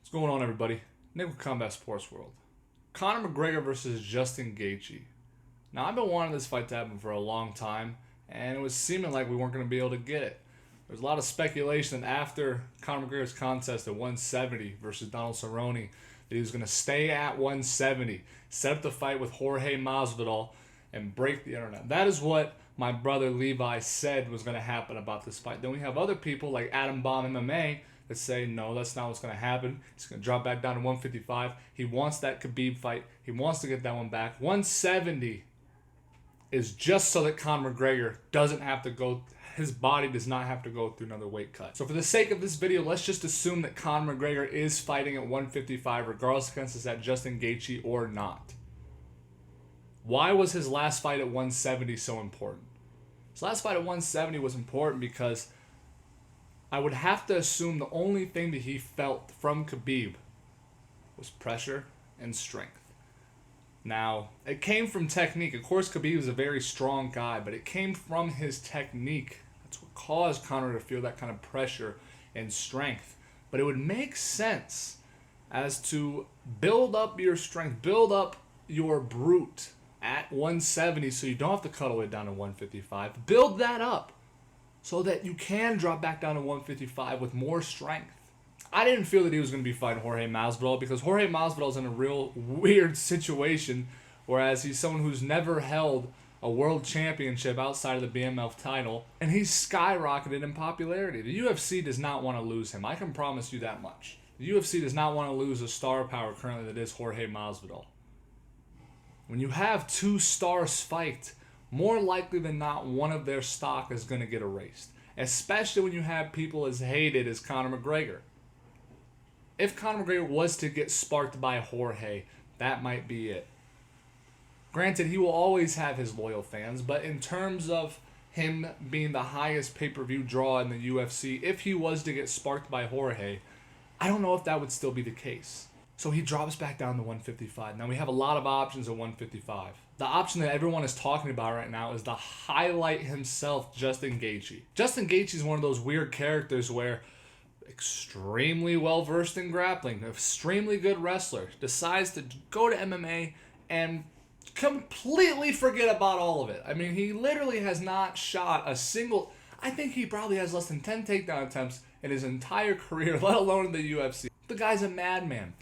What's going on, everybody? Nick with Combat Sports World. Conor McGregor versus Justin Gaethje. Now, I've been wanting this fight to happen for a long time, and it was seeming like we weren't going to be able to get it. There's a lot of speculation that after Conor McGregor's contest at 170 versus Donald Cerrone, that he was going to stay at 170, set up the fight with Jorge Masvidal, and break the internet. That is what my brother Levi said was going to happen about this fight. Then we have other people like Adam Bomb MMA that say, no, that's not what's going to happen. He's going to drop back down to 155. He wants that Khabib fight. He wants to get that one back. 170 is just so that Conor McGregor doesn't have to go, his body does not have to go through another weight cut. So for the sake of this video, let's just assume that Conor McGregor is fighting at 155, regardless if it's at Justin Gaethje or not. Why was his last fight at 170 so important? His last fight at 170 was important because I would have to assume the only thing that he felt from Khabib was pressure and strength. Now, it came from technique. Of course, Khabib is a very strong guy, but it came from his technique. That's what caused Conor to feel that kind of pressure and strength. But it would make sense as to build up your strength, build up your brute at 170 so you don't have to cut all the way down to 155. Build that up so that you can drop back down to 155 with more strength. I didn't feel that he was going to be fighting Jorge Masvidal because Jorge Masvidal is in a real weird situation, whereas he's someone who's never held a world championship outside of the BMF title, and he's skyrocketed in popularity. The UFC does not want to lose him. I can promise you that much. The UFC does not want to lose a star power currently that is Jorge Masvidal. When you have two stars fight, more likely than not, one of their stock is going to get erased. Especially when you have people as hated as Conor McGregor. If Conor McGregor was to get sparked by Jorge, that might be it. Granted, he will always have his loyal fans, but in terms of him being the highest pay-per-view draw in the UFC, if he was to get sparked by Jorge, I don't know if that would still be the case. So he drops back down to 155. Now we have a lot of options at 155. The option that everyone is talking about right now is the highlight himself, Justin Gaethje. Justin Gaethje is one of those weird characters where extremely well versed in grappling, extremely good wrestler, decides to go to MMA and completely forget about all of it. I mean, he literally has not shot a single, I think he probably has less than 10 takedown attempts in his entire career, let alone in the UFC. The guy's a madman.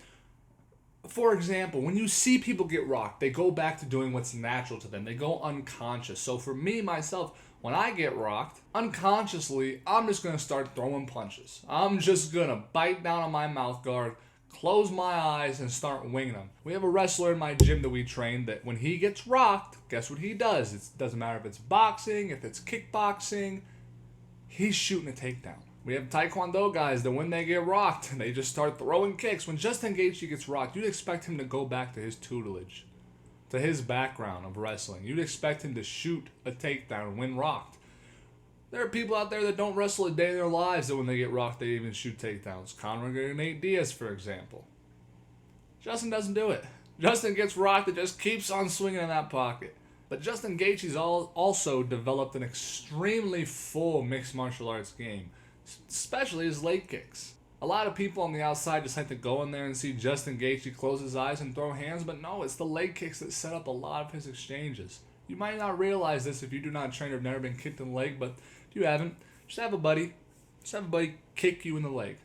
For example, when you see people get rocked, they go back to doing what's natural to them. They go unconscious. So for me, myself, when I get rocked, unconsciously, I'm just going to start throwing punches. I'm just going to bite down on my mouth guard, close my eyes, and start winging them. We have a wrestler in my gym that we train that when he gets rocked, guess what he does? It doesn't matter if it's boxing, if it's kickboxing, he's shooting a takedown. We have Taekwondo guys that when they get rocked, they just start throwing kicks. When Justin Gaethje gets rocked, you'd expect him to go back to his tutelage, to his background of wrestling. You'd expect him to shoot a takedown when rocked. There are people out there that don't wrestle a day in their lives that when they get rocked, they even shoot takedowns. Conor McGregor and Nate Diaz, for example. Justin doesn't do it. Justin gets rocked and just keeps on swinging in that pocket. But Justin Gaethje's also developed an extremely full mixed martial arts game, especially his leg kicks. A lot of people on the outside just like to go in there and see Justin Gaethje close his eyes and throw hands, but no, it's the leg kicks that set up a lot of his exchanges. You might not realize this if you do not train or have never been kicked in the leg, but if you haven't, just have a buddy kick you in the leg.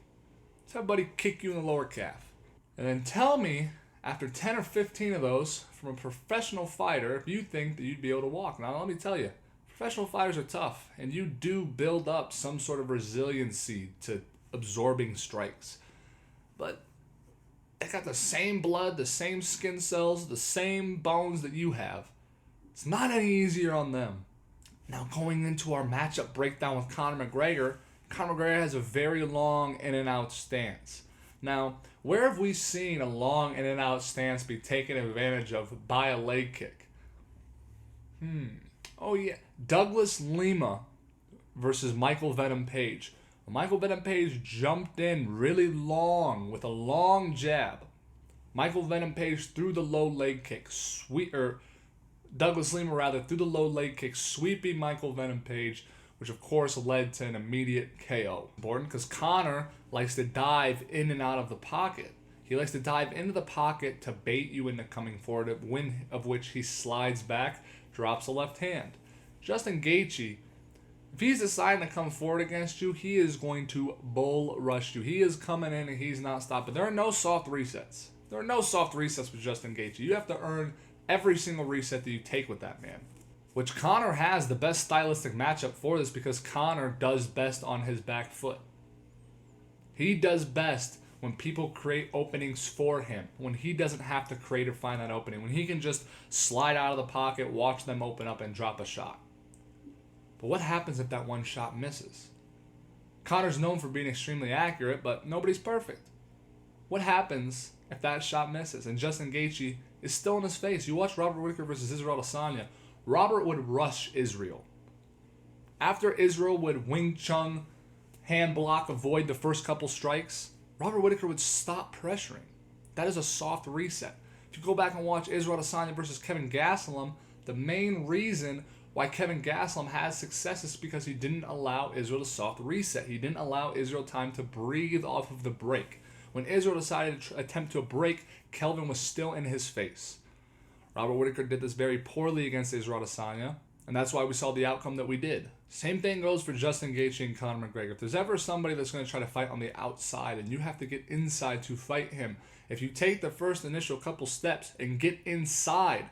Just have a buddy kick you in the lower calf. And then tell me, after 10 or 15 of those from a professional fighter, if you think that you'd be able to walk. Now let me tell you, professional fighters are tough, and you do build up some sort of resiliency to absorbing strikes. But they got the same blood, the same skin cells, the same bones that you have. It's not any easier on them. Now going into our matchup breakdown with Conor McGregor, Conor McGregor has a very long in and out stance. Now, where have we seen a long in and out stance be taken advantage of by a leg kick? Oh yeah, Douglas Lima versus Michael Venom Page. Michael Venom Page jumped in really long with a long jab. Michael Venom Page threw the low leg kick, Douglas Lima threw the low leg kick, sweeping Michael Venom Page which of course led to an immediate KO. Important because Conor likes to dive in and out of the pocket. He likes to dive into the pocket to bait you into coming forward, of which he slides back, drops a left hand. Justin Gaethje, if he's deciding to come forward against you, he is going to bull rush you. He is coming in and he's not stopping. There are no soft resets. There are no soft resets with Justin Gaethje. You have to earn every single reset that you take with that man. Which Conor has the best stylistic matchup for this because Conor does best on his back foot. He does best when people create openings for him, when he doesn't have to create or find that opening, when he can just slide out of the pocket, watch them open up, and drop a shot. But what happens if that one shot misses? Conor's known for being extremely accurate, but nobody's perfect. What happens if that shot misses and Justin Gaethje is still in his face? You watch Robert Whittaker versus Israel Adesanya. Robert would rush Israel. After Israel would Wing Chun hand block, avoid the first couple strikes, Robert Whittaker would stop pressuring. That is a soft reset. If you go back and watch Israel Adesanya versus Kevin Gastelum, the main reason why Kevin Gastelum has success is because he didn't allow Israel to soft reset. He didn't allow Israel time to breathe off of the break. When Israel decided to attempt to break, Kelvin was still in his face. Robert Whittaker did this very poorly against Israel Adesanya, and that's why we saw the outcome that we did. Same thing goes for Justin Gaethje and Conor McGregor. If there's ever somebody that's going to try to fight on the outside and you have to get inside to fight him, if you take the first initial couple steps and get inside,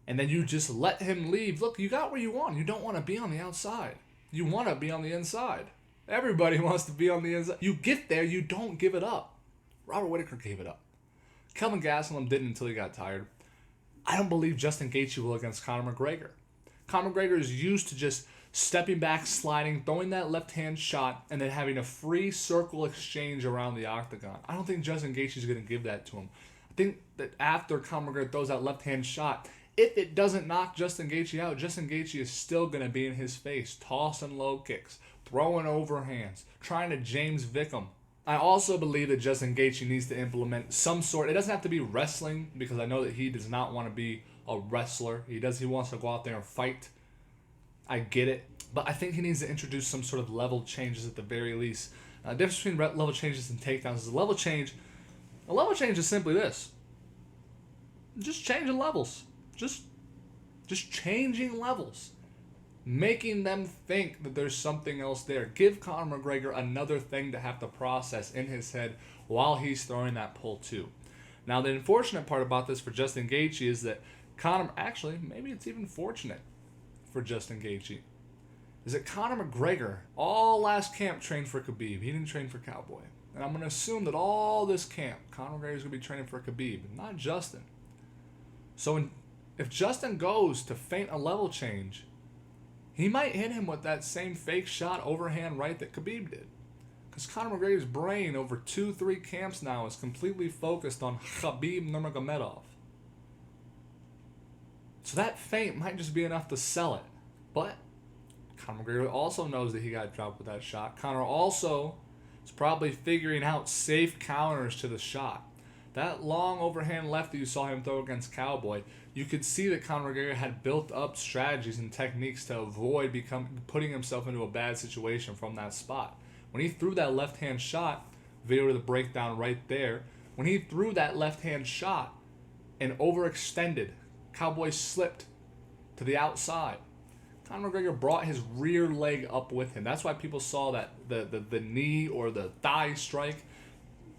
and then you just let him leave, look, you got where you want. You don't want to be on the outside. You want to be on the inside. Everybody wants to be on the inside. You get there, you don't give it up. Robert Whittaker gave it up. Kelvin Gastelum didn't until he got tired. I don't believe Justin Gaethje will against Conor McGregor. Conor McGregor is used to just stepping back, sliding, throwing that left-hand shot, and then having a free circle exchange around the octagon. I don't think Justin Gaethje is going to give that to him. I think that after Conor McGregor throws that left-hand shot, if it doesn't knock Justin Gaethje out, Justin Gaethje is still going to be in his face, tossing low kicks, throwing overhands, trying to James Vick him. I also believe that Justin Gaethje needs to implement some sort. It doesn't have to be wrestling because I know that he does not want to be a wrestler. He wants to go out there and fight. I get it. But I think he needs to introduce some sort of level changes at the very least. The difference between level changes and takedowns is a level change is simply this. Just changing levels. Just changing levels. Making them think that there's something else there. Give Conor McGregor another thing to have to process in his head while he's throwing that pull too. Now, the unfortunate part about this for Justin Gaethje is that actually, maybe it's even fortunate for Justin Gaethje, is that Conor McGregor, all last camp, trained for Khabib. He didn't train for Cowboy. And I'm going to assume that all this camp, Conor McGregor is going to be training for Khabib, not Justin. So if Justin goes to feint a level change, he might hit him with that same fake shot overhand right that Khabib did. Because Conor McGregor's brain over 2-3 camps now is completely focused on Khabib Nurmagomedov. So that feint might just be enough to sell it. But Conor McGregor also knows that he got dropped with that shot. Conor also is probably figuring out safe counters to the shot. That long overhand left that you saw him throw against Cowboy, you could see that Conor McGregor had built up strategies and techniques to avoid putting himself into a bad situation from that spot. When he threw that left-hand shot, video of the breakdown right there, when he threw that left-hand shot and overextended, Cowboy slipped to the outside. Conor McGregor brought his rear leg up with him. That's why people saw that the knee or the thigh strike.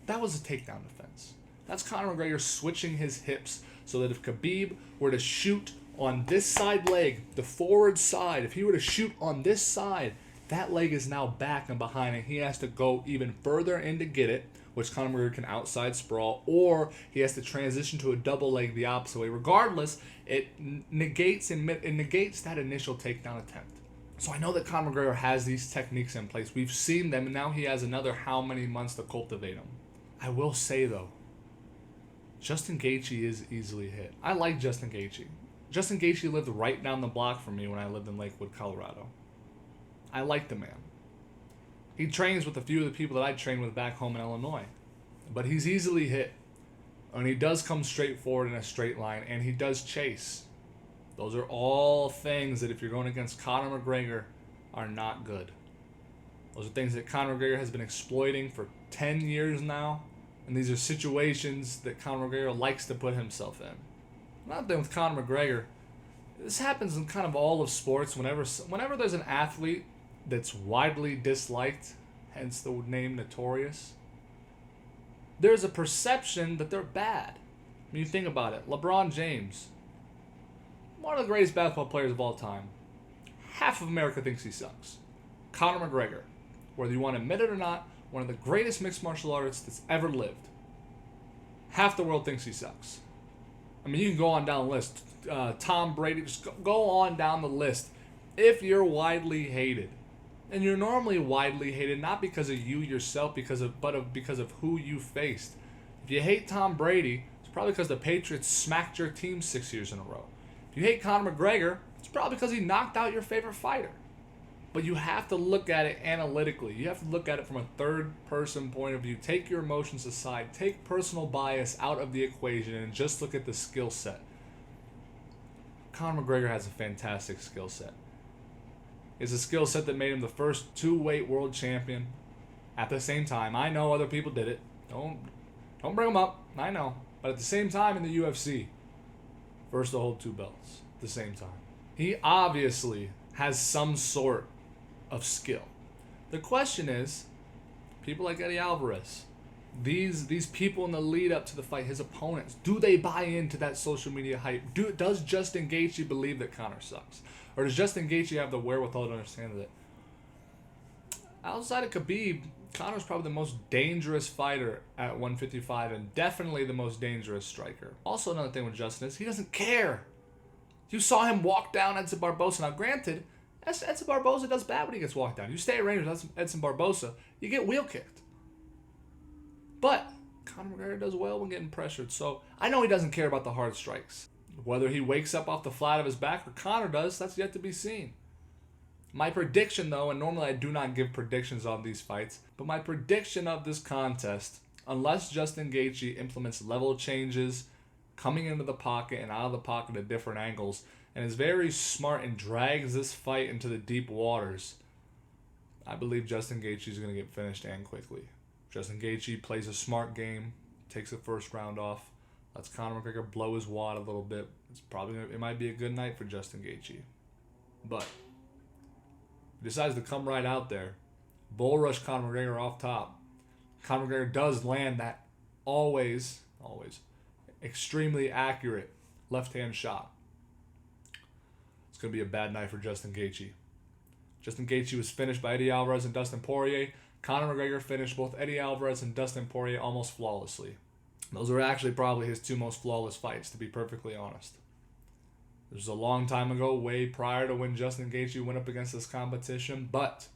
That was a takedown defense. That's Conor McGregor switching his hips so that if Khabib were to shoot on this side leg, the forward side, if he were to shoot on this side, that leg is now back and behind and he has to go even further in to get it, which Conor McGregor can outside sprawl, or he has to transition to a double leg the opposite way. Regardless, it negates that initial takedown attempt. So I know that Conor McGregor has these techniques in place. We've seen them, and now he has another how many months to cultivate them. I will say, though, Justin Gaethje is easily hit. I like Justin Gaethje. Justin Gaethje lived right down the block from me when I lived in Lakewood, Colorado. I like the man. He trains with a few of the people that I train with back home in Illinois. But he's easily hit. And he does come straight forward in a straight line, and he does chase. Those are all things that if you're going against Conor McGregor are not good. Those are things that Conor McGregor has been exploiting for 10 years now. And these are situations that Conor McGregor likes to put himself in. Another thing with Conor McGregor, this happens in kind of all of sports. Whenever there's an athlete that's widely disliked, hence the name Notorious, there's a perception that they're bad. I mean, you think about it. LeBron James, one of the greatest basketball players of all time. Half of America thinks he sucks. Conor McGregor, whether you want to admit it or not, one of the greatest mixed martial artists that's ever lived. Half the world thinks he sucks. I mean, you can go on down the list. Tom Brady, just go on down the list. If you're widely hated, and you're normally widely hated not because of you yourself, but because of who you faced. If you hate Tom Brady, it's probably because the Patriots smacked your team 6 years in a row. If you hate Conor McGregor, it's probably because he knocked out your favorite fighter. But you have to look at it analytically. You have to look at it from a third-person point of view. Take your emotions aside. Take personal bias out of the equation and just look at the skill set. Conor McGregor has a fantastic skill set. It's a skill set that made him the first two-weight world champion at the same time. I know other people did it. Don't bring them up. I know. But at the same time in the UFC, first to hold two belts at the same time. He obviously has some sort of skill. The question is, people like Eddie Alvarez, these people in the lead up to the fight, his opponents, do they buy into that social media hype? Does Justin Gaethje believe that Conor sucks? Or does Justin Gaethje have the wherewithal to understand that? Outside of Khabib, Conor's probably the most dangerous fighter at 155 and definitely the most dangerous striker. Also, another thing with Justin is he doesn't care. You saw him walk down Edson Barboza. Now, granted, Edson Barboza does bad when he gets walked down. You stay at range with Edson Barboza, you get wheel kicked. But Conor McGregor does well when getting pressured. So I know he doesn't care about the hard strikes. Whether he wakes up off the flat of his back or Conor does, that's yet to be seen. My prediction, though, and normally I do not give predictions on these fights, but my prediction of this contest, unless Justin Gaethje implements level changes, coming into the pocket and out of the pocket at different angles, and is very smart and drags this fight into the deep waters, I believe Justin Gaethje is going to get finished and quickly. Justin Gaethje plays a smart game, takes the first round off, lets Conor McGregor blow his wad a little bit. It might be a good night for Justin Gaethje. But he decides to come right out there, bull rush Conor McGregor off top. Conor McGregor does land that always extremely accurate left-hand shot. It's going to be a bad night for Justin Gaethje. Justin Gaethje was finished by Eddie Alvarez and Dustin Poirier. Conor McGregor finished both Eddie Alvarez and Dustin Poirier almost flawlessly. Those were actually probably his two most flawless fights, to be perfectly honest. This was a long time ago, way prior to when Justin Gaethje went up against this competition, but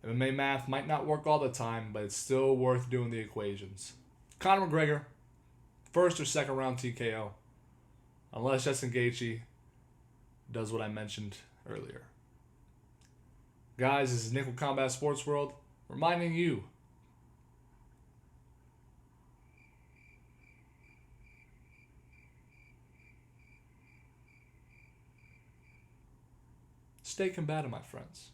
MMA math might not work all the time, but it's still worth doing the equations. Conor McGregor, first or second round TKO, unless Justin Gaethje does what I mentioned earlier. Guys, this is Nick with Combat Sports World, reminding you, stay combative, my friends.